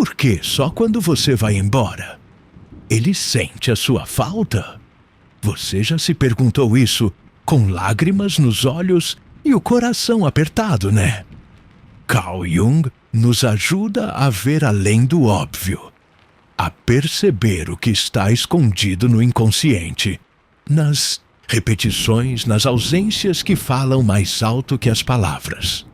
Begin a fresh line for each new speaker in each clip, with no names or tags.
Por que só quando você vai embora? Ele sente a sua falta? Você já se perguntou isso com lágrimas nos olhos e o coração apertado, né? Carl Jung nos ajuda a ver além do óbvio, a perceber o que está escondido no inconsciente, nas repetições, nas ausências que falam mais alto que as palavras.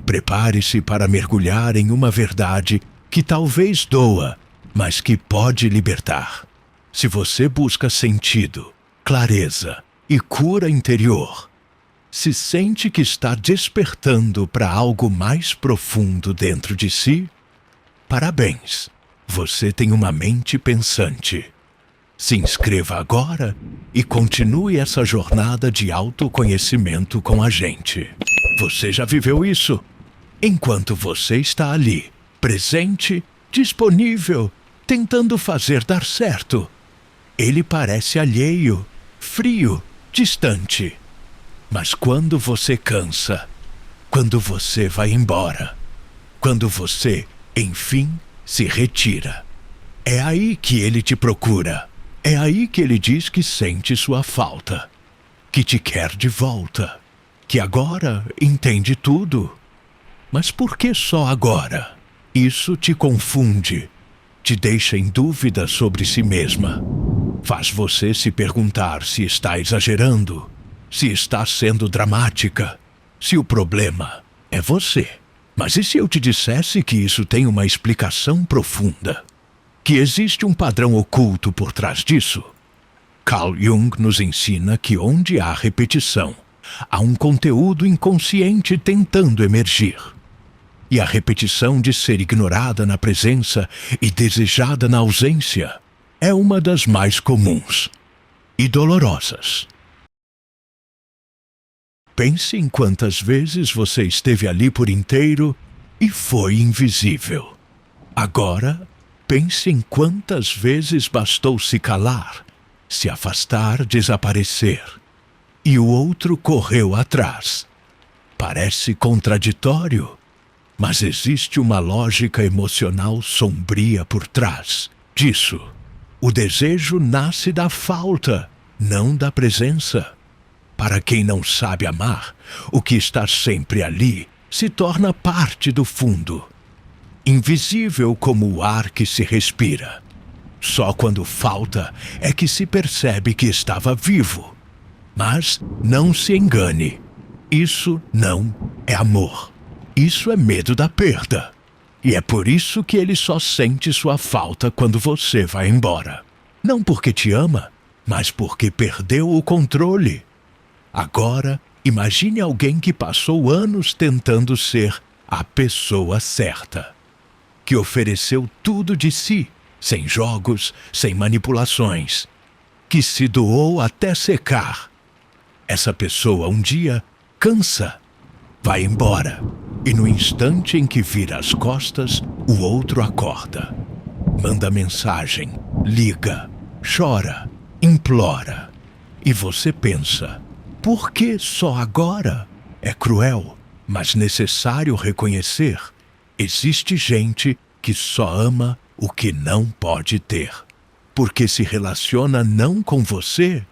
Prepare-se para mergulhar em uma verdade que talvez doa, mas que pode libertar. Se você busca sentido, clareza e cura interior, se sente que está despertando para algo mais profundo dentro de si, parabéns, você tem uma mente pensante. Se inscreva agora e continue essa jornada de autoconhecimento com a gente. Você já viveu isso? Enquanto você está ali, presente, disponível, tentando fazer dar certo, ele parece alheio, frio, distante. Mas quando você cansa, quando você vai embora, quando você, enfim, se retira, é aí que ele te procura. É aí que ele diz que sente sua falta, que te quer de volta, que agora entende tudo. Mas por que só agora? Isso te confunde, te deixa em dúvida sobre si mesma. Faz você se perguntar se está exagerando, se está sendo dramática, se o problema é você. Mas e se eu te dissesse que isso tem uma explicação profunda? Que existe um padrão oculto por trás disso? Carl Jung nos ensina que onde há repetição, há um conteúdo inconsciente tentando emergir. E a repetição de ser ignorada na presença e desejada na ausência é uma das mais comuns e dolorosas. Pense em quantas vezes você esteve ali por inteiro e foi invisível. Agora, pense em quantas vezes bastou se calar, se afastar, desaparecer, e o outro correu atrás. Parece contraditório, mas existe uma lógica emocional sombria por trás disso. O desejo nasce da falta, não da presença. Para quem não sabe amar, o que está sempre ali se torna parte do fundo, invisível como o ar que se respira. Só quando falta é que se percebe que estava vivo. Mas não se engane, isso não é amor. Isso é medo da perda. E é por isso que ele só sente sua falta quando você vai embora. Não porque te ama, mas porque perdeu o controle. Agora, imagine alguém que passou anos tentando ser a pessoa certa, que ofereceu tudo de si, sem jogos, sem manipulações, que se doou até secar. Essa pessoa um dia cansa, vai embora, e no instante em que vira as costas, o outro acorda. Manda mensagem, liga, chora, implora. E você pensa, por que só agora? É cruel, mas necessário reconhecer. Existe gente que só ama o que não pode ter, porque se relaciona não com você,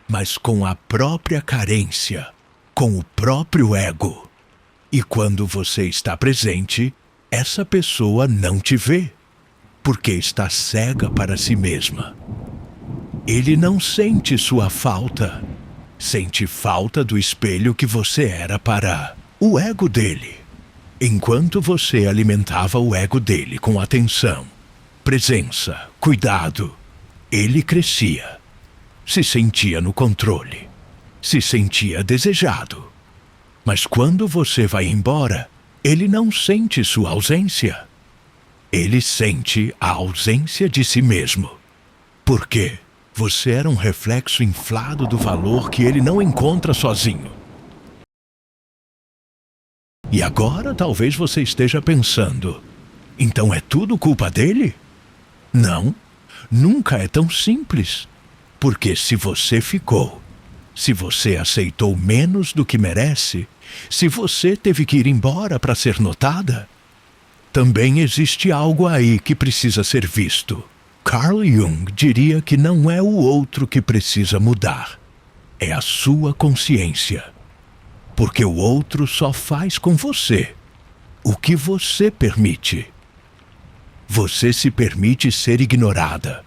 mas com a própria carência, com o próprio ego. E quando você está presente, essa pessoa não te vê, porque está cega para si mesma. Ele não sente sua falta. Sente falta do espelho que você era para o ego dele. Enquanto você alimentava o ego dele com atenção, presença, cuidado, ele crescia. Se sentia no controle. Se sentia desejado. Mas quando você vai embora, ele não sente sua ausência. Ele sente a ausência de si mesmo. Por quê? Você era um reflexo inflado do valor que ele não encontra sozinho. E agora talvez você esteja pensando, então é tudo culpa dele? Não, nunca é tão simples. Porque se você ficou, se você aceitou menos do que merece, se você teve que ir embora para ser notada, também existe algo aí que precisa ser visto. Carl Jung diria que não é o outro que precisa mudar, é a sua consciência. Porque o outro só faz com você o que você permite. Você se permite ser ignorada,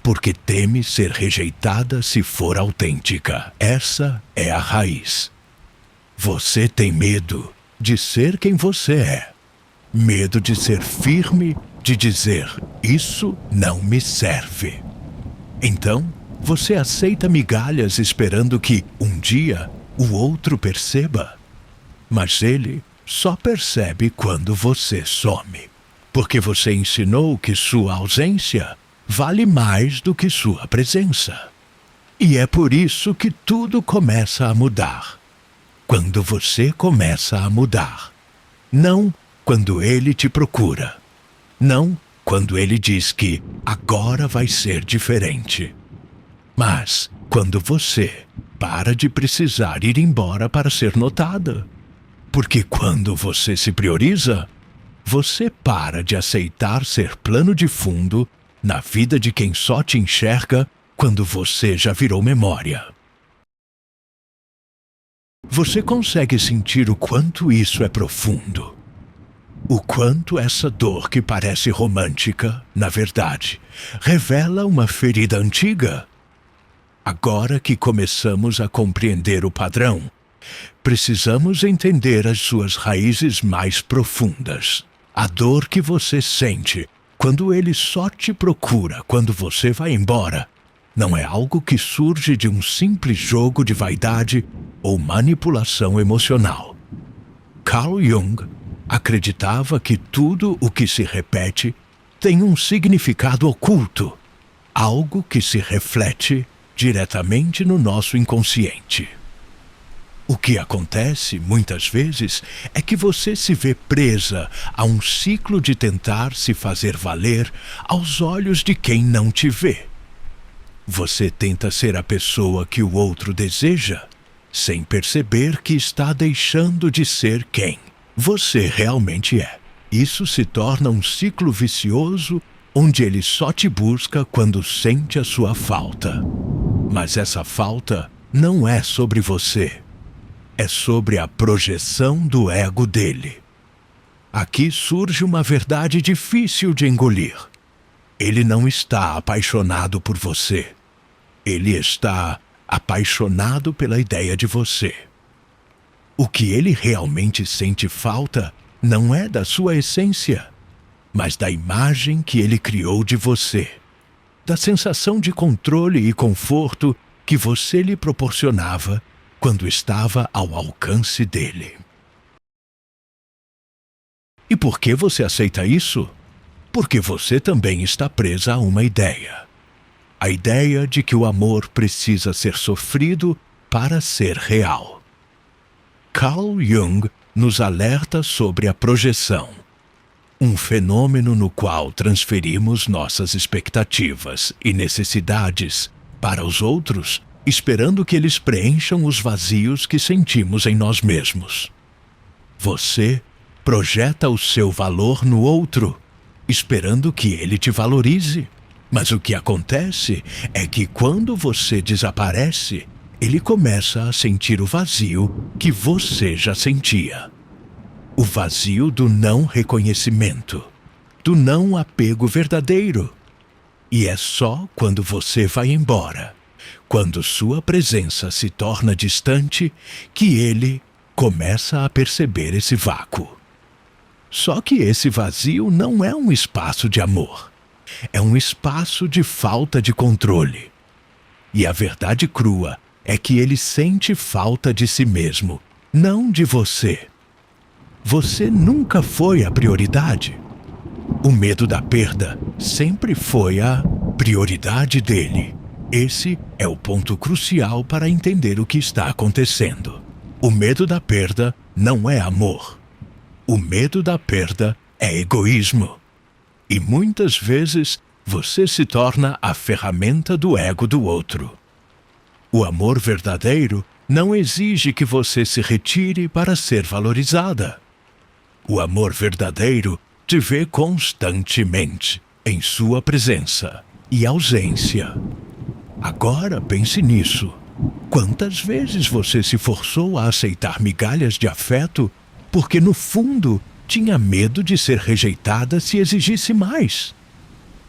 porque teme ser rejeitada se for autêntica. Essa é a raiz. Você tem medo de ser quem você é. Medo de ser firme, de dizer, isso não me serve. Então, você aceita migalhas esperando que, um dia, o outro perceba. Mas ele só percebe quando você some. Porque você ensinou que sua ausência vale mais do que sua presença. E é por isso que tudo começa a mudar. Quando você começa a mudar. Não quando ele te procura. Não quando ele diz que agora vai ser diferente. Mas quando você para de precisar ir embora para ser notada. Porque quando você se prioriza, você para de aceitar ser plano de fundo na vida de quem só te enxerga quando você já virou memória. Você consegue sentir o quanto isso é profundo? O quanto essa dor que parece romântica, na verdade, revela uma ferida antiga? Agora que começamos a compreender o padrão, precisamos entender as suas raízes mais profundas. A dor que você sente quando ele só te procura quando você vai embora não é algo que surge de um simples jogo de vaidade ou manipulação emocional. Carl Jung acreditava que tudo o que se repete tem um significado oculto, algo que se reflete diretamente no nosso inconsciente. O que acontece, muitas vezes, é que você se vê presa a um ciclo de tentar se fazer valer aos olhos de quem não te vê. Você tenta ser a pessoa que o outro deseja, sem perceber que está deixando de ser quem você realmente é. Isso se torna um ciclo vicioso onde ele só te busca quando sente a sua falta. Mas essa falta não é sobre você. É sobre a projeção do ego dele. Aqui surge uma verdade difícil de engolir. Ele não está apaixonado por você. Ele está apaixonado pela ideia de você. O que ele realmente sente falta não é da sua essência, mas da imagem que ele criou de você, da sensação de controle e conforto que você lhe proporcionava quando estava ao alcance dele. E por que você aceita isso? Porque você também está presa a uma ideia. A ideia de que o amor precisa ser sofrido para ser real. Carl Jung nos alerta sobre a projeção, um fenômeno no qual transferimos nossas expectativas e necessidades para os outros, esperando que eles preencham os vazios que sentimos em nós mesmos. Você projeta o seu valor no outro, esperando que ele te valorize. Mas o que acontece é que quando você desaparece, ele começa a sentir o vazio que você já sentia. O vazio do não reconhecimento, do não apego verdadeiro. E é só quando você vai embora, quando sua presença se torna distante, que ele começa a perceber esse vácuo. Só que esse vazio não é um espaço de amor. É um espaço de falta de controle. E a verdade crua é que ele sente falta de si mesmo, não de você. Você nunca foi a prioridade. O medo da perda sempre foi a prioridade dele. Esse é o ponto crucial para entender o que está acontecendo. O medo da perda não é amor. O medo da perda é egoísmo. E muitas vezes você se torna a ferramenta do ego do outro. O amor verdadeiro não exige que você se retire para ser valorizada. O amor verdadeiro te vê constantemente em sua presença e ausência. Agora pense nisso. Quantas vezes você se forçou a aceitar migalhas de afeto porque, no fundo, tinha medo de ser rejeitada se exigisse mais?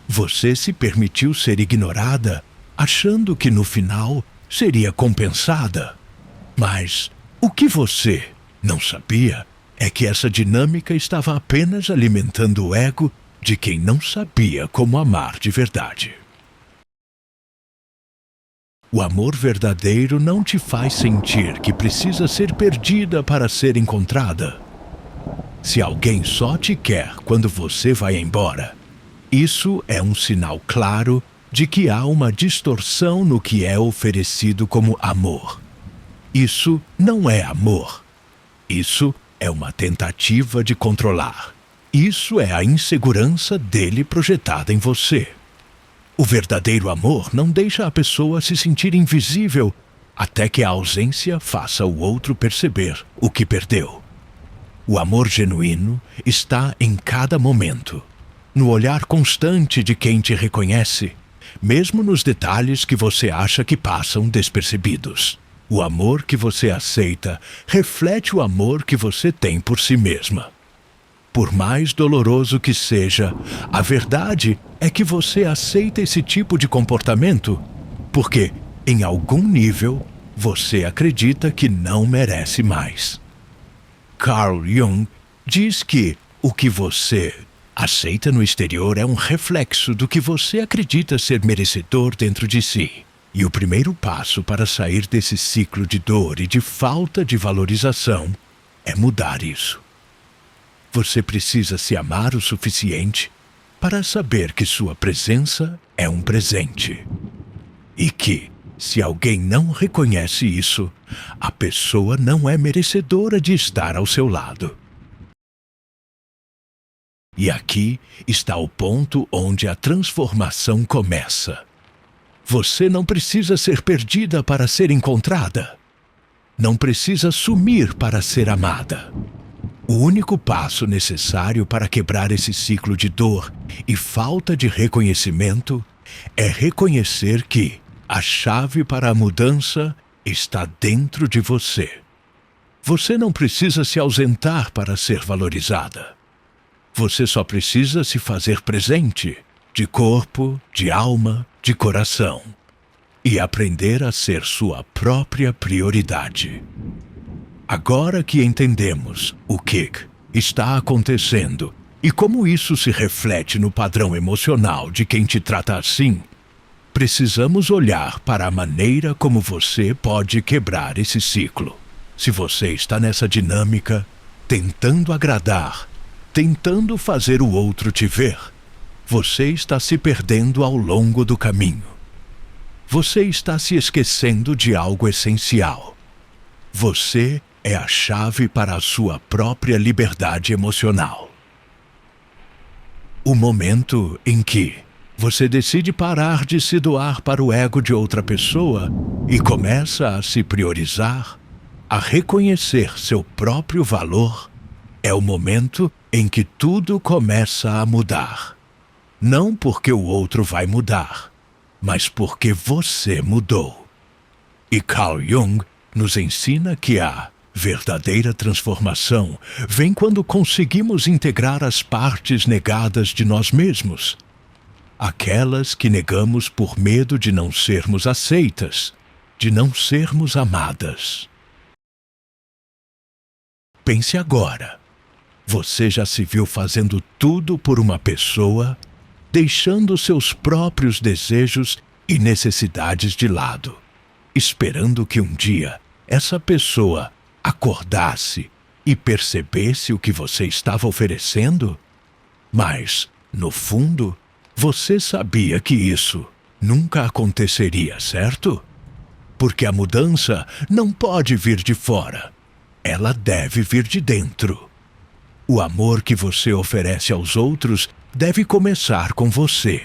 Você se permitiu ser ignorada, achando que no final seria compensada. Mas o que você não sabia é que essa dinâmica estava apenas alimentando o ego de quem não sabia como amar de verdade. O amor verdadeiro não te faz sentir que precisa ser perdida para ser encontrada. Se alguém só te quer quando você vai embora, isso é um sinal claro de que há uma distorção no que é oferecido como amor. Isso não é amor. Isso é uma tentativa de controlar. Isso é a insegurança dele projetada em você. O verdadeiro amor não deixa a pessoa se sentir invisível até que a ausência faça o outro perceber o que perdeu. O amor genuíno está em cada momento, no olhar constante de quem te reconhece, mesmo nos detalhes que você acha que passam despercebidos. O amor que você aceita reflete o amor que você tem por si mesma. Por mais doloroso que seja, a verdade é que você aceita esse tipo de comportamento porque, em algum nível, você acredita que não merece mais. Carl Jung diz que o que você aceita no exterior é um reflexo do que você acredita ser merecedor dentro de si. E o primeiro passo para sair desse ciclo de dor e de falta de valorização é mudar isso. Você precisa se amar o suficiente para saber que sua presença é um presente. E que, se alguém não reconhece isso, a pessoa não é merecedora de estar ao seu lado. E aqui está o ponto onde a transformação começa. Você não precisa ser perdida para ser encontrada. Não precisa sumir para ser amada. O único passo necessário para quebrar esse ciclo de dor e falta de reconhecimento é reconhecer que a chave para a mudança está dentro de você. Você não precisa se ausentar para ser valorizada. Você só precisa se fazer presente, de corpo, de alma, de coração, e aprender a ser sua própria prioridade. Agora que entendemos o que está acontecendo e como isso se reflete no padrão emocional de quem te trata assim, precisamos olhar para a maneira como você pode quebrar esse ciclo. Se você está nessa dinâmica, tentando agradar, tentando fazer o outro te ver, você está se perdendo ao longo do caminho. Você está se esquecendo de algo essencial. Você é a chave para a sua própria liberdade emocional. O momento em que você decide parar de se doar para o ego de outra pessoa e começa a se priorizar, a reconhecer seu próprio valor, é o momento em que tudo começa a mudar. Não porque o outro vai mudar, mas porque você mudou. E Carl Jung nos ensina que a verdadeira transformação vem quando conseguimos integrar as partes negadas de nós mesmos. Aquelas que negamos por medo de não sermos aceitas, de não sermos amadas. Pense agora. Você já se viu fazendo tudo por uma pessoa, deixando seus próprios desejos e necessidades de lado, esperando que um dia essa pessoa acordasse e percebesse o que você estava oferecendo? Mas, no fundo, você sabia que isso nunca aconteceria, certo? Porque a mudança não pode vir de fora. Ela deve vir de dentro. O amor que você oferece aos outros deve começar com você.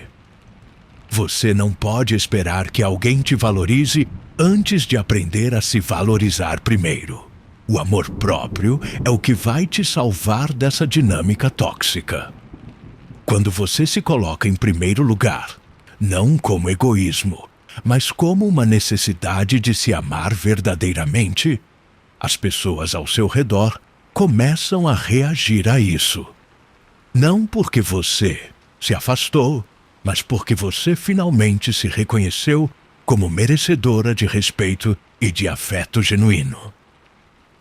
Você não pode esperar que alguém te valorize antes de aprender a se valorizar primeiro. O amor próprio é o que vai te salvar dessa dinâmica tóxica. Quando você se coloca em primeiro lugar, não como egoísmo, mas como uma necessidade de se amar verdadeiramente, as pessoas ao seu redor começam a reagir a isso. Não porque você se afastou, mas porque você finalmente se reconheceu como merecedora de respeito e de afeto genuíno.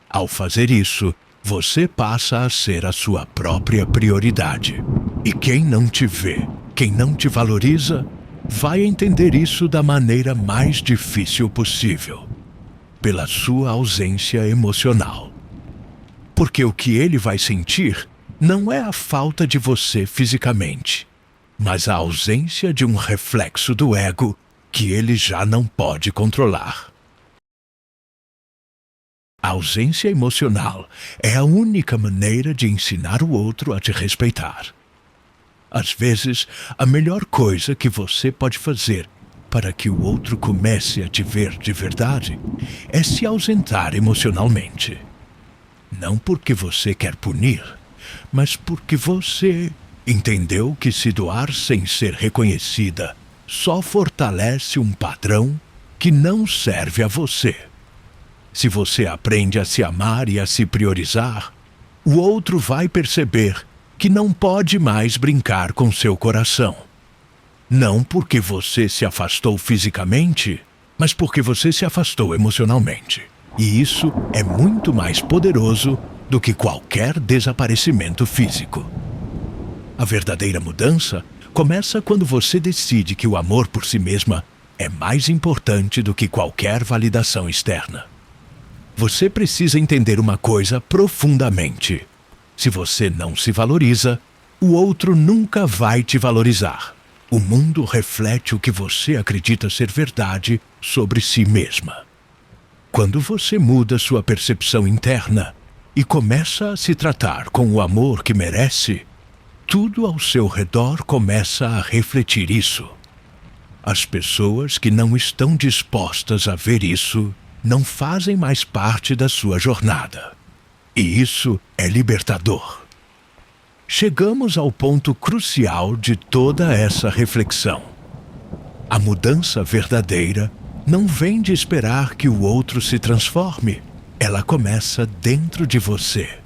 Ao fazer isso, você passa a ser a sua própria prioridade. E quem não te vê, quem não te valoriza, vai entender isso da maneira mais difícil possível, pela sua ausência emocional. Porque o que ele vai sentir não é a falta de você fisicamente, mas a ausência de um reflexo do ego que ele já não pode controlar. A ausência emocional é a única maneira de ensinar o outro a te respeitar. Às vezes, a melhor coisa que você pode fazer para que o outro comece a te ver de verdade é se ausentar emocionalmente. Não porque você quer punir, mas porque você entendeu que se doar sem ser reconhecida só fortalece um padrão que não serve a você. Se você aprende a se amar e a se priorizar, o outro vai perceber que não pode mais brincar com seu coração. Não porque você se afastou fisicamente, mas porque você se afastou emocionalmente. E isso é muito mais poderoso do que qualquer desaparecimento físico. A verdadeira mudança começa quando você decide que o amor por si mesma é mais importante do que qualquer validação externa. Você precisa entender uma coisa profundamente. Se você não se valoriza, o outro nunca vai te valorizar. O mundo reflete o que você acredita ser verdade sobre si mesma. Quando você muda sua percepção interna e começa a se tratar com o amor que merece, tudo ao seu redor começa a refletir isso. As pessoas que não estão dispostas a ver isso não fazem mais parte da sua jornada. E isso é libertador. Chegamos ao ponto crucial de toda essa reflexão. A mudança verdadeira não vem de esperar que o outro se transforme. Ela começa dentro de você.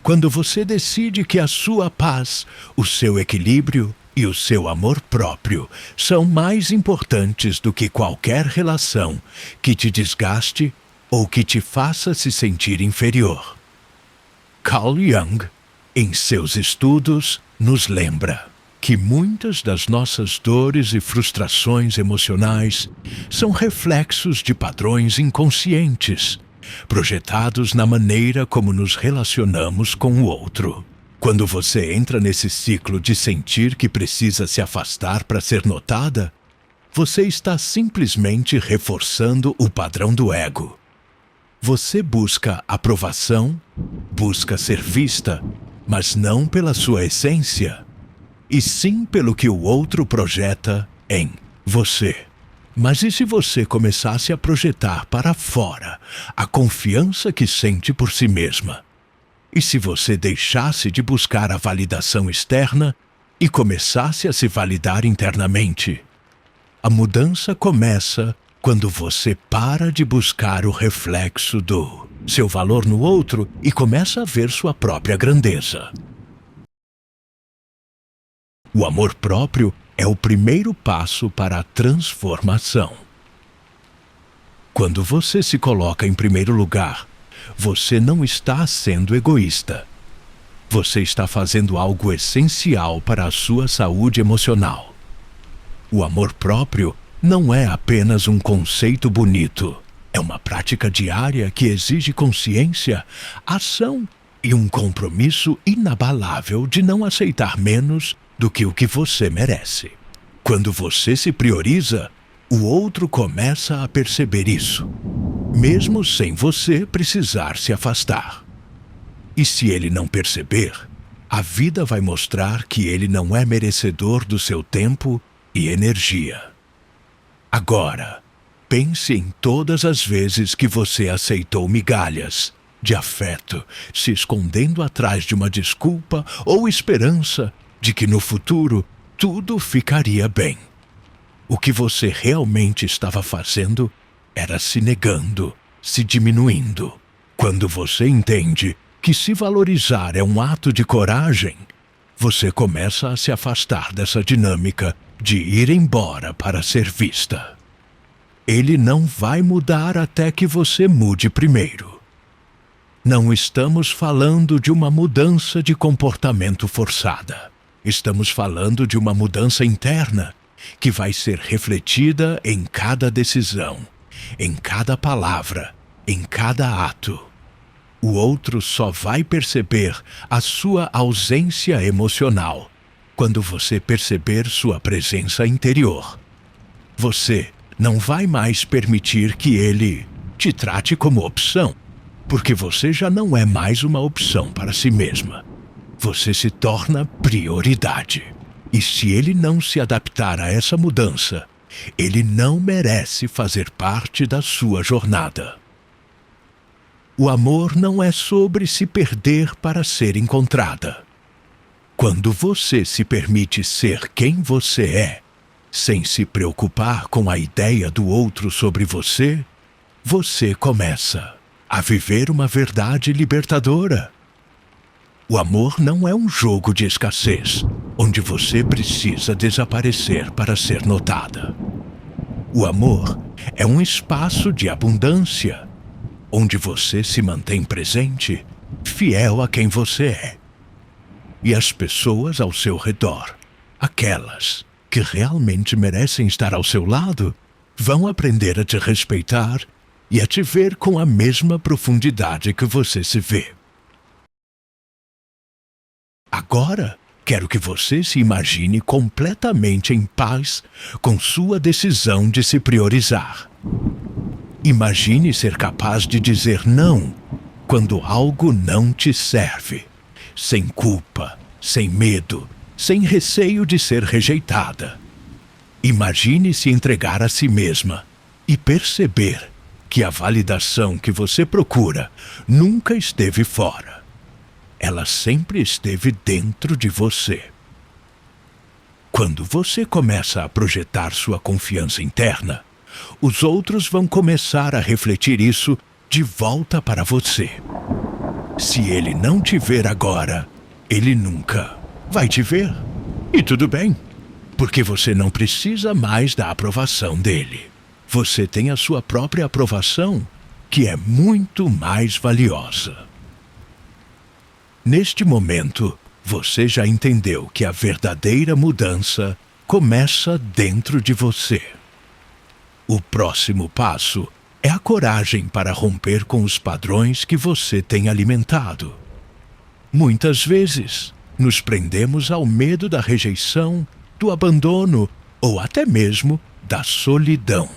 Quando você decide que a sua paz, o seu equilíbrio e o seu amor próprio são mais importantes do que qualquer relação que te desgaste ou que te faça se sentir inferior. Carl Jung, em seus estudos, nos lembra que muitas das nossas dores e frustrações emocionais são reflexos de padrões inconscientes, projetados na maneira como nos relacionamos com o outro. Quando você entra nesse ciclo de sentir que precisa se afastar para ser notada, você está simplesmente reforçando o padrão do ego. Você busca aprovação, busca ser vista, mas não pela sua essência, e sim pelo que o outro projeta em você. Mas e se você começasse a projetar para fora a confiança que sente por si mesma? E se você deixasse de buscar a validação externa e começasse a se validar internamente? A mudança começa quando você para de buscar o reflexo do seu valor no outro e começa a ver sua própria grandeza. O amor próprio é o primeiro passo para a transformação. Quando você se coloca em primeiro lugar, você não está sendo egoísta. Você está fazendo algo essencial para a sua saúde emocional. O amor próprio não é apenas um conceito bonito. É uma prática diária que exige consciência, ação e um compromisso inabalável de não aceitar menos do que o que você merece. Quando você se prioriza, o outro começa a perceber isso, mesmo sem você precisar se afastar. E se ele não perceber, a vida vai mostrar que ele não é merecedor do seu tempo e energia. Agora, pense em todas as vezes que você aceitou migalhas, de afeto, se escondendo atrás de uma desculpa ou esperança de que no futuro tudo ficaria bem. O que você realmente estava fazendo era se negando, se diminuindo. Quando você entende que se valorizar é um ato de coragem, você começa a se afastar dessa dinâmica de ir embora para ser vista. Ele não vai mudar até que você mude primeiro. Não estamos falando de uma mudança de comportamento forçada. Estamos falando de uma mudança interna que vai ser refletida em cada decisão, em cada palavra, em cada ato. O outro só vai perceber a sua ausência emocional quando você perceber sua presença interior. Você não vai mais permitir que ele te trate como opção, porque você já não é mais uma opção para si mesma. Você se torna prioridade. E se ele não se adaptar a essa mudança, ele não merece fazer parte da sua jornada. O amor não é sobre se perder para ser encontrada. Quando você se permite ser quem você é, sem se preocupar com a ideia do outro sobre você, você começa a viver uma verdade libertadora. O amor não é um jogo de escassez, onde você precisa desaparecer para ser notada. O amor é um espaço de abundância, onde você se mantém presente, fiel a quem você é. E as pessoas ao seu redor, aquelas que realmente merecem estar ao seu lado, vão aprender a te respeitar e a te ver com a mesma profundidade que você se vê. Agora, quero que você se imagine completamente em paz com sua decisão de se priorizar. Imagine ser capaz de dizer não quando algo não te serve, sem culpa, sem medo, sem receio de ser rejeitada. Imagine se entregar a si mesma e perceber que a validação que você procura nunca esteve fora. Ela sempre esteve dentro de você. Quando você começa a projetar sua confiança interna, os outros vão começar a refletir isso de volta para você. Se ele não te ver agora, ele nunca vai te ver. E tudo bem, porque você não precisa mais da aprovação dele. Você tem a sua própria aprovação, que é muito mais valiosa. Neste momento, você já entendeu que a verdadeira mudança começa dentro de você. O próximo passo é a coragem para romper com os padrões que você tem alimentado. Muitas vezes, nos prendemos ao medo da rejeição, do abandono ou até mesmo da solidão.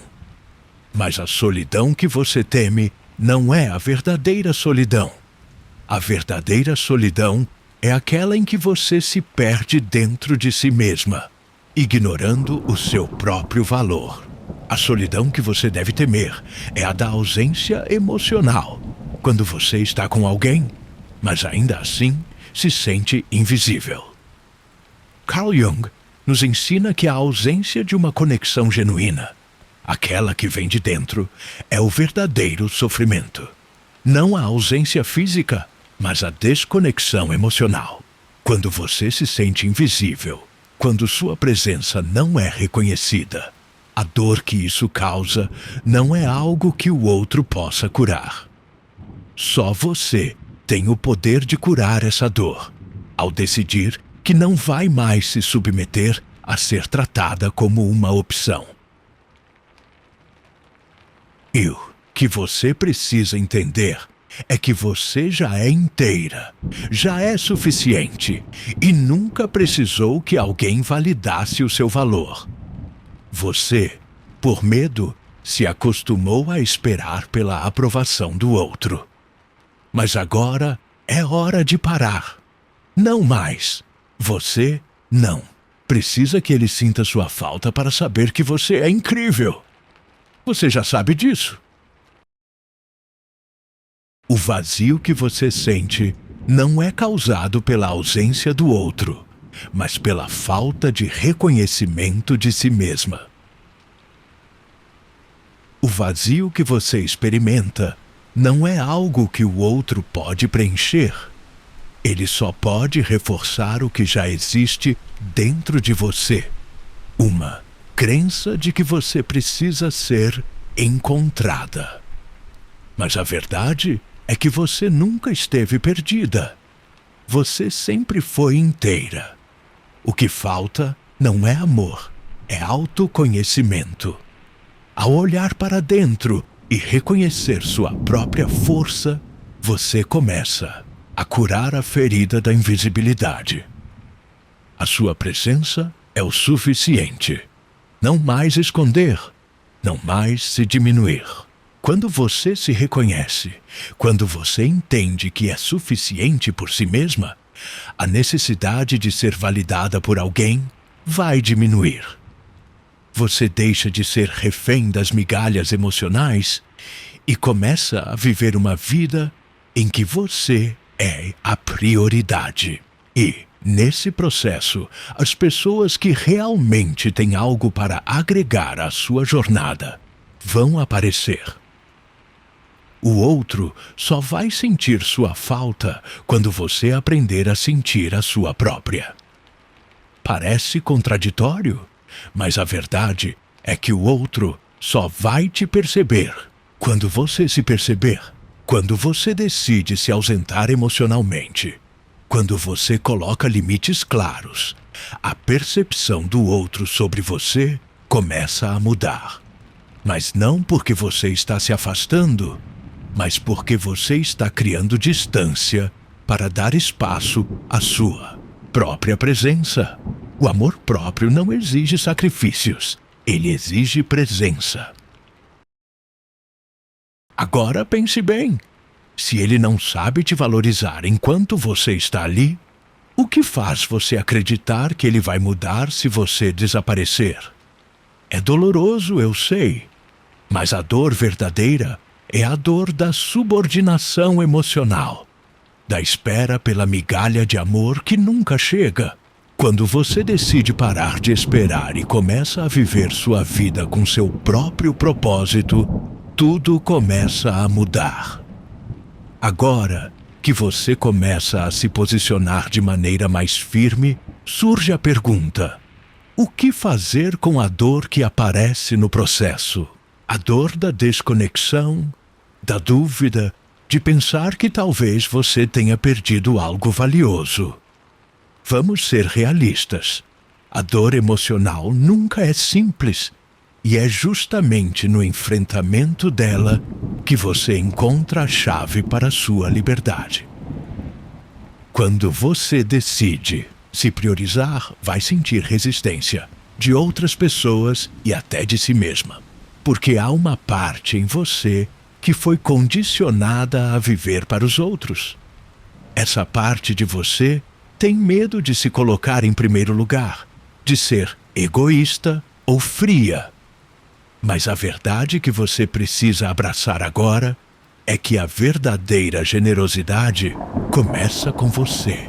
Mas a solidão que você teme não é a verdadeira solidão. A verdadeira solidão é aquela em que você se perde dentro de si mesma, ignorando o seu próprio valor. A solidão que você deve temer é a da ausência emocional, quando você está com alguém, mas ainda assim se sente invisível. Carl Jung nos ensina que a ausência de uma conexão genuína, aquela que vem de dentro, é o verdadeiro sofrimento. Não a ausência física, mas a desconexão emocional. Quando você se sente invisível, quando sua presença não é reconhecida, a dor que isso causa não é algo que o outro possa curar. Só você tem o poder de curar essa dor, ao decidir que não vai mais se submeter a ser tratada como uma opção. E o que você precisa entender é que você já é inteira, já é suficiente e nunca precisou que alguém validasse o seu valor. Você, por medo, se acostumou a esperar pela aprovação do outro. Mas agora é hora de parar. Não mais. Você não precisa que ele sinta sua falta para saber que você é incrível. Você já sabe disso. O vazio que você sente não é causado pela ausência do outro, mas pela falta de reconhecimento de si mesma. O vazio que você experimenta não é algo que o outro pode preencher. Ele só pode reforçar o que já existe dentro de você. Uma crença de que você precisa ser encontrada. Mas a verdade é que você nunca esteve perdida. Você sempre foi inteira. O que falta não é amor, é autoconhecimento. Ao olhar para dentro e reconhecer sua própria força, você começa a curar a ferida da invisibilidade. A sua presença é o suficiente. Não mais esconder, não mais se diminuir. Quando você se reconhece, quando você entende que é suficiente por si mesma, a necessidade de ser validada por alguém vai diminuir. Você deixa de ser refém das migalhas emocionais e começa a viver uma vida em que você é a prioridade. E, nesse processo, as pessoas que realmente têm algo para agregar à sua jornada vão aparecer. O outro só vai sentir sua falta quando você aprender a sentir a sua própria. Parece contraditório, mas a verdade é que o outro só vai te perceber quando você se perceber, quando você decide se ausentar emocionalmente, quando você coloca limites claros. A percepção do outro sobre você começa a mudar. Mas não porque você está se afastando, mas porque você está criando distância para dar espaço à sua própria presença. O amor próprio não exige sacrifícios, ele exige presença. Agora pense bem. Se ele não sabe te valorizar enquanto você está ali, o que faz você acreditar que ele vai mudar se você desaparecer? É doloroso, eu sei, mas a dor verdadeira é a dor da subordinação emocional, da espera pela migalha de amor que nunca chega. Quando você decide parar de esperar e começa a viver sua vida com seu próprio propósito, tudo começa a mudar. Agora que você começa a se posicionar de maneira mais firme, surge a pergunta: o que fazer com a dor que aparece no processo? A dor da desconexão, da dúvida, de pensar que talvez você tenha perdido algo valioso. Vamos ser realistas. A dor emocional nunca é simples, e é justamente no enfrentamento dela que você encontra a chave para a sua liberdade. Quando você decide se priorizar, vai sentir resistência de outras pessoas e até de si mesma, porque há uma parte em você que foi condicionada a viver para os outros. Essa parte de você tem medo de se colocar em primeiro lugar, de ser egoísta ou fria. Mas a verdade que você precisa abraçar agora é que a verdadeira generosidade começa com você.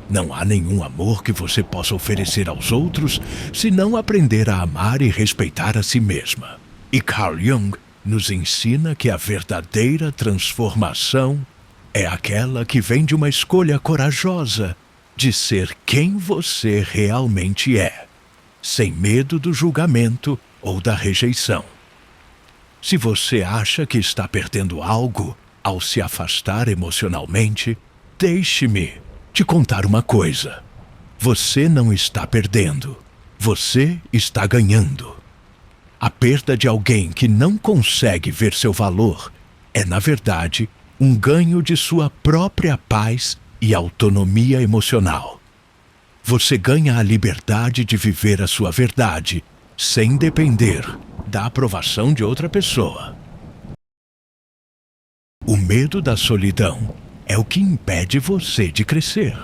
Não há nenhum amor que você possa oferecer aos outros se não aprender a amar e respeitar a si mesma. E Carl Jung nos ensina que a verdadeira transformação é aquela que vem de uma escolha corajosa de ser quem você realmente é, sem medo do julgamento ou da rejeição. Se você acha que está perdendo algo ao se afastar emocionalmente, deixe-me te contar uma coisa. Você não está perdendo, você está ganhando. A perda de alguém que não consegue ver seu valor é, na verdade, um ganho de sua própria paz e autonomia emocional. Você ganha a liberdade de viver a sua verdade sem depender da aprovação de outra pessoa. O medo da solidão é o que impede você de crescer.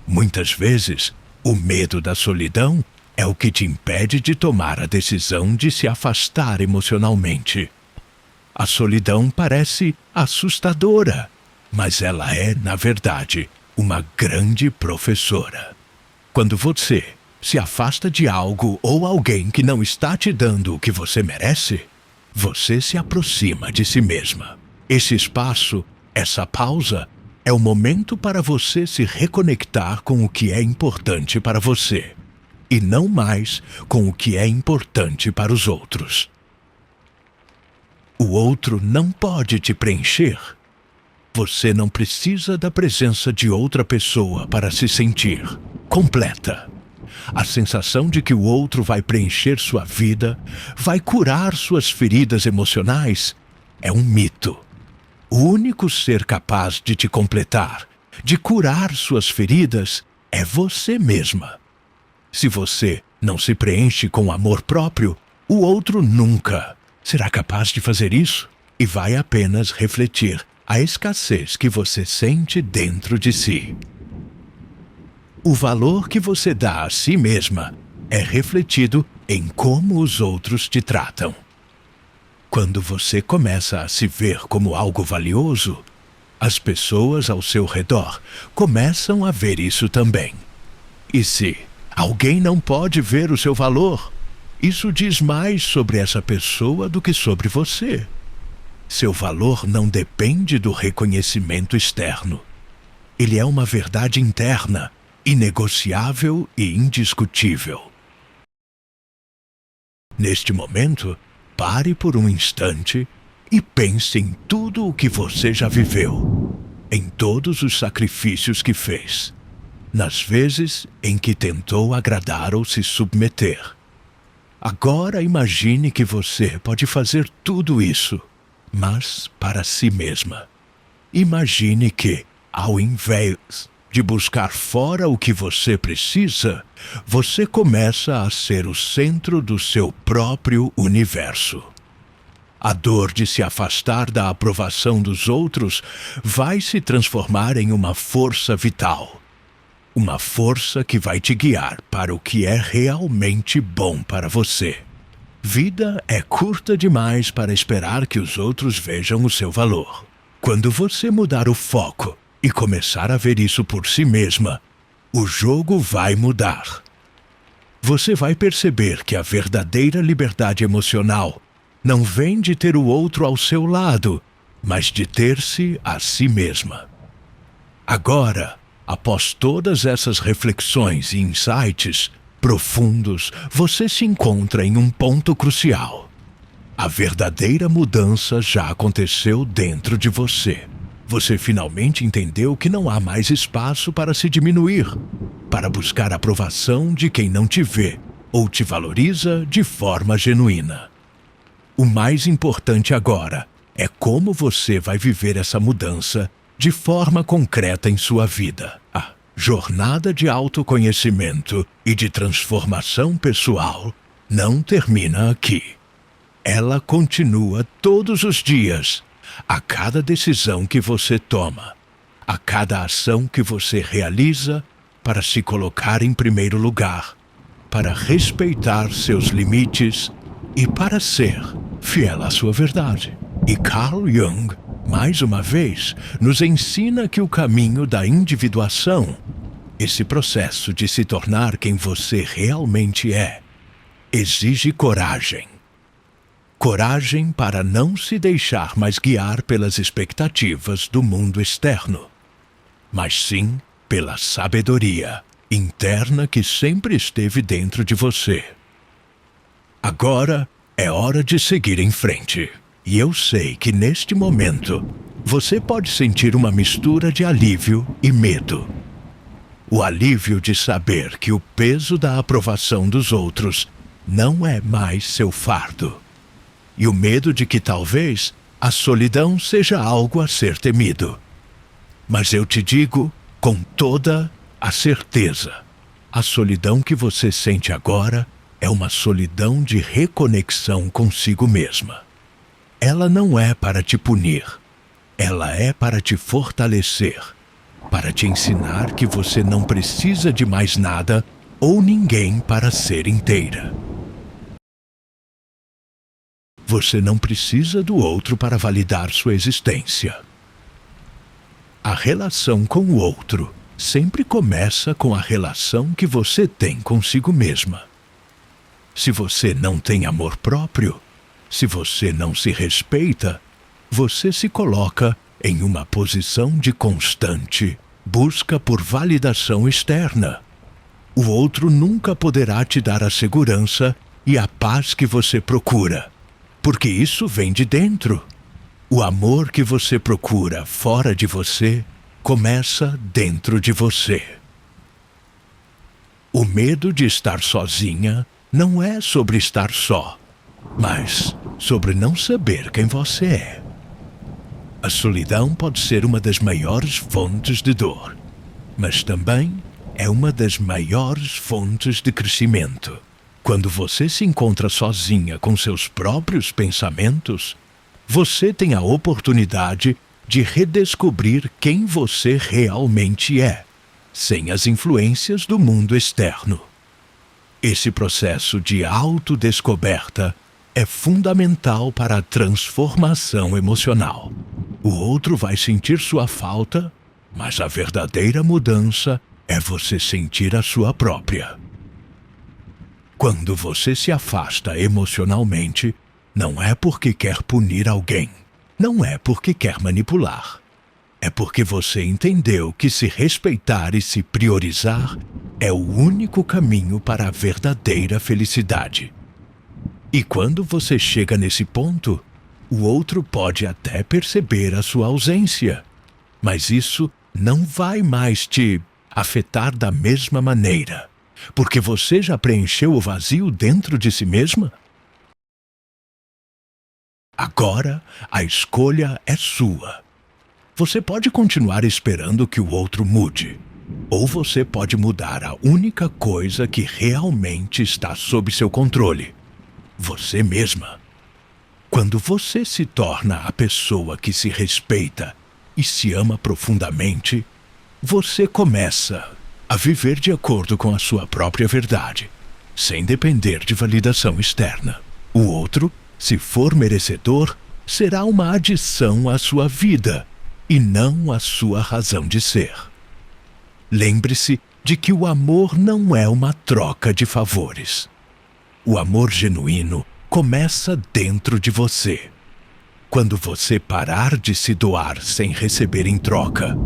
Muitas vezes, o medo da solidão é o que te impede de tomar a decisão de se afastar emocionalmente. A solidão parece assustadora, mas ela é, na verdade, uma grande professora. Quando você se afasta de algo ou alguém que não está te dando o que você merece, você se aproxima de si mesma. Esse espaço, essa pausa, é o momento para você se reconectar com o que é importante para você, e não mais com o que é importante para os outros. O outro não pode te preencher. Você não precisa da presença de outra pessoa para se sentir completa. A sensação de que o outro vai preencher sua vida, vai curar suas feridas emocionais, é um mito. O único ser capaz de te completar, de curar suas feridas, é você mesma. Se você não se preenche com amor próprio, o outro nunca será capaz de fazer isso e vai apenas refletir a escassez que você sente dentro de si. O valor que você dá a si mesma é refletido em como os outros te tratam. Quando você começa a se ver como algo valioso, as pessoas ao seu redor começam a ver isso também. E se alguém não pode ver o seu valor, isso diz mais sobre essa pessoa do que sobre você. Seu valor não depende do reconhecimento externo. Ele é uma verdade interna, inegociável e indiscutível. Neste momento, pare por um instante e pense em tudo o que você já viveu, em todos os sacrifícios que fez, nas vezes em que tentou agradar ou se submeter. Agora imagine que você pode fazer tudo isso, mas para si mesma. Imagine que, ao invés de buscar fora o que você precisa, você começa a ser o centro do seu próprio universo. A dor de se afastar da aprovação dos outros vai se transformar em uma força vital. Uma força que vai te guiar para o que é realmente bom para você. Vida é curta demais para esperar que os outros vejam o seu valor. Quando você mudar o foco e começar a ver isso por si mesma, o jogo vai mudar. Você vai perceber que a verdadeira liberdade emocional não vem de ter o outro ao seu lado, mas de ter-se a si mesma. Agora, após todas essas reflexões e insights profundos, você se encontra em um ponto crucial. A verdadeira mudança já aconteceu dentro de você. Você finalmente entendeu que não há mais espaço para se diminuir, para buscar a aprovação de quem não te vê ou te valoriza de forma genuína. O mais importante agora é como você vai viver essa mudança de forma concreta em sua vida. A jornada de autoconhecimento e de transformação pessoal não termina aqui. Ela continua todos os dias, a cada decisão que você toma, a cada ação que você realiza para se colocar em primeiro lugar, para respeitar seus limites e para ser fiel à sua verdade. E Carl Jung, mais uma vez, nos ensina que o caminho da individuação, esse processo de se tornar quem você realmente é, exige coragem. Coragem para não se deixar mais guiar pelas expectativas do mundo externo, mas sim pela sabedoria interna que sempre esteve dentro de você. Agora é hora de seguir em frente. E eu sei que neste momento você pode sentir uma mistura de alívio e medo. O alívio de saber que o peso da aprovação dos outros não é mais seu fardo. E o medo de que talvez a solidão seja algo a ser temido. Mas eu te digo com toda a certeza, a solidão que você sente agora é uma solidão de reconexão consigo mesma. Ela não é para te punir, ela é para te fortalecer, para te ensinar que você não precisa de mais nada ou ninguém para ser inteira. Você não precisa do outro para validar sua existência. A relação com o outro sempre começa com a relação que você tem consigo mesma. Se você não tem amor próprio, se você não se respeita, você se coloca em uma posição de constante busca por validação externa. O outro nunca poderá te dar a segurança e a paz que você procura, porque isso vem de dentro. O amor que você procura fora de você começa dentro de você. O medo de estar sozinha não é sobre estar só, mas sobre não saber quem você é. A solidão pode ser uma das maiores fontes de dor, mas também é uma das maiores fontes de crescimento. Quando você se encontra sozinha com seus próprios pensamentos, você tem a oportunidade de redescobrir quem você realmente é, sem as influências do mundo externo. Esse processo de autodescoberta é fundamental para a transformação emocional. O outro vai sentir sua falta, mas a verdadeira mudança é você sentir a sua própria. Quando você se afasta emocionalmente, não é porque quer punir alguém, não é porque quer manipular. É porque você entendeu que se respeitar e se priorizar é o único caminho para a verdadeira felicidade. E quando você chega nesse ponto, o outro pode até perceber a sua ausência, mas isso não vai mais te afetar da mesma maneira, porque você já preencheu o vazio dentro de si mesma. Agora, a escolha é sua. Você pode continuar esperando que o outro mude, ou você pode mudar a única coisa que realmente está sob seu controle: você mesma. Quando você se torna a pessoa que se respeita e se ama profundamente, você começa a viver de acordo com a sua própria verdade, sem depender de validação externa. O outro, se for merecedor, será uma adição à sua vida e não à sua razão de ser. Lembre-se de que o amor não é uma troca de favores. O amor genuíno começa dentro de você. Quando você parar de se doar sem receber em troca,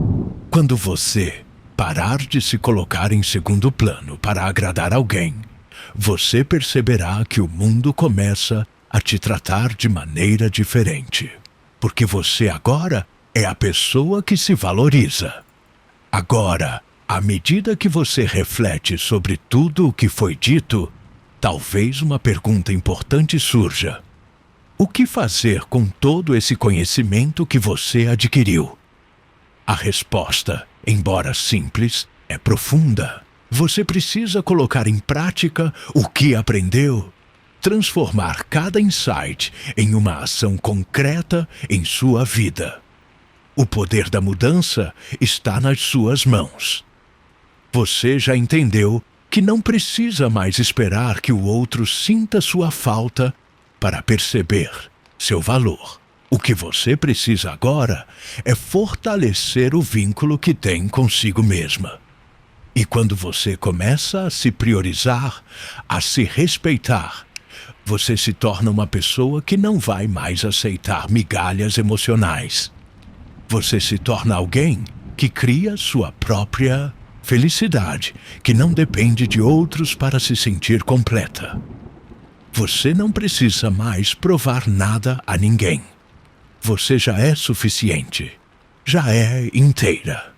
quando você parar de se colocar em segundo plano para agradar alguém, você perceberá que o mundo começa a te tratar de maneira diferente. Porque você agora é a pessoa que se valoriza. Agora, à medida que você reflete sobre tudo o que foi dito, talvez uma pergunta importante surja: o que fazer com todo esse conhecimento que você adquiriu? A resposta, embora simples, é profunda. Você precisa colocar em prática o que aprendeu, transformar cada insight em uma ação concreta em sua vida. O poder da mudança está nas suas mãos. Você já entendeu que não precisa mais esperar que o outro sinta sua falta para perceber seu valor. O que você precisa agora é fortalecer o vínculo que tem consigo mesma. E quando você começa a se priorizar, a se respeitar, você se torna uma pessoa que não vai mais aceitar migalhas emocionais. Você se torna alguém que cria sua própria felicidade, que não depende de outros para se sentir completa. Você não precisa mais provar nada a ninguém. Você já é suficiente, já é inteira.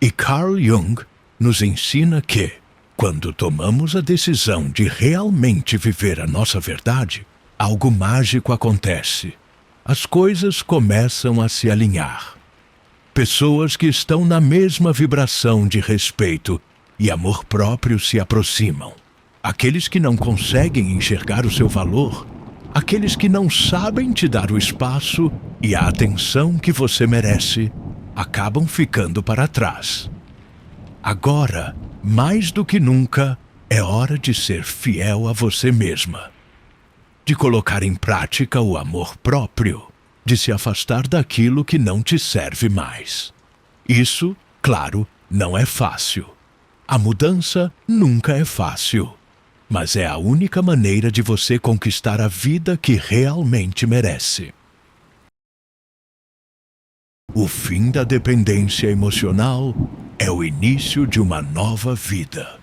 E Carl Jung nos ensina que, quando tomamos a decisão de realmente viver a nossa verdade, algo mágico acontece. As coisas começam a se alinhar. Pessoas que estão na mesma vibração de respeito e amor próprio se aproximam. Aqueles que não conseguem enxergar o seu valor, aqueles que não sabem te dar o espaço e a atenção que você merece, acabam ficando para trás. Agora, mais do que nunca, é hora de ser fiel a você mesma. de colocar em prática o amor próprio, de se afastar daquilo que não te serve mais. Isso, claro, não é fácil. A mudança nunca é fácil, mas é a única maneira de você conquistar a vida que realmente merece. O fim da dependência emocional é o início de uma nova vida.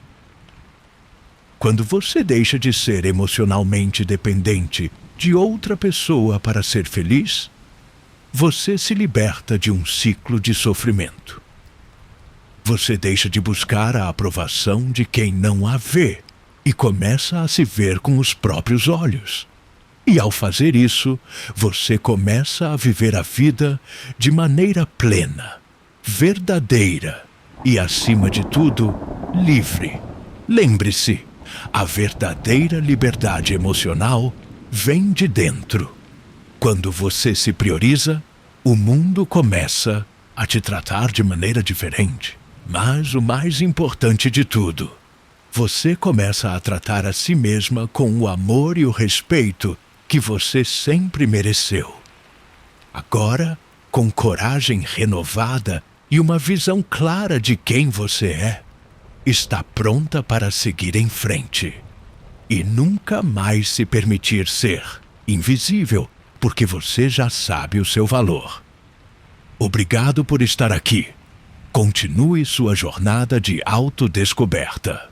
Quando você deixa de ser emocionalmente dependente de outra pessoa para ser feliz, você se liberta de um ciclo de sofrimento. Você deixa de buscar a aprovação de quem não a vê e começa a se ver com os próprios olhos. E ao fazer isso, você começa a viver a vida de maneira plena, verdadeira e, acima de tudo, livre. Lembre-se, a verdadeira liberdade emocional vem de dentro. Quando você se prioriza, o mundo começa a te tratar de maneira diferente. Mas o mais importante de tudo, você começa a tratar a si mesma com o amor e o respeito que você sempre mereceu. Agora, com coragem renovada e uma visão clara de quem você é, está pronta para seguir em frente. E nunca mais se permitir ser invisível, porque você já sabe o seu valor. Obrigado por estar aqui. Continue sua jornada de autodescoberta.